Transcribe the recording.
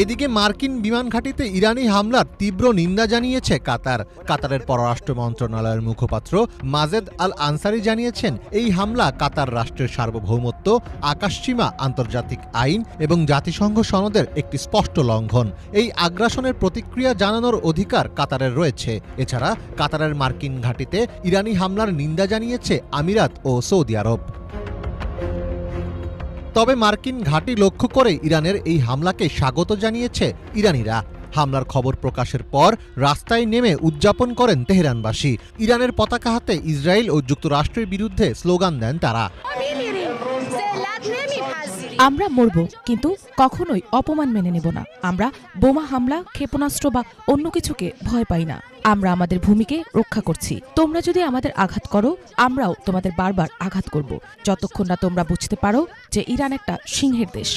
এদিকে মার্কিন বিমান ঘাঁটিতে ইরানি হামলার তীব্র নিন্দা জানিয়েছে কাতার। কাতারের পররাষ্ট্র মন্ত্রণালয়ের মুখপাত্র মাজেদ আল আনসারি জানিয়েছেন, এই হামলা কাতার রাষ্ট্রের সার্বভৌমত্ব, আকাশসীমা, আন্তর্জাতিক আইন এবং জাতিসংঘ সনদের একটি স্পষ্ট লঙ্ঘন। এই আগ্রাসনের প্রতিক্রিয়া জানানোর অধিকার কাতারের রয়েছে। এছাড়া কাতারের মার্কিন ঘাঁটিতে ইরানি হামলার নিন্দা জানিয়েছে আমিরাত ও সৌদি আরব। তবে মার্কিন ঘাঁটি লক্ষ্য করে ইরানের এই হামলাকে স্বাগত জানিয়েছে ইরানিরা। হামলার খবর প্রকাশের পর রাস্তায় নেমে উদযাপন করেন তেহরানবাসী। ইরানের পতাকা হাতে ইসরায়েল ও যুক্তরাষ্ট্রের বিরুদ্ধে স্লোগান দেন তারা। আমরা মরব, কিন্তু কখনোই অপমান মেনে নেব না। আমরা বোমা হামলা, ক্ষেপণাস্ত্র বা অন্য কিছুকে ভয় পাই না। আমরা আমাদের ভূমিকে রক্ষা করছি। তোমরা যদি আমাদের আঘাত করো, আমরাও তোমাদের বারবার আঘাত করব, যতক্ষণ না তোমরা বুঝতে পারো যে ইরান একটা সিংহের দেশ।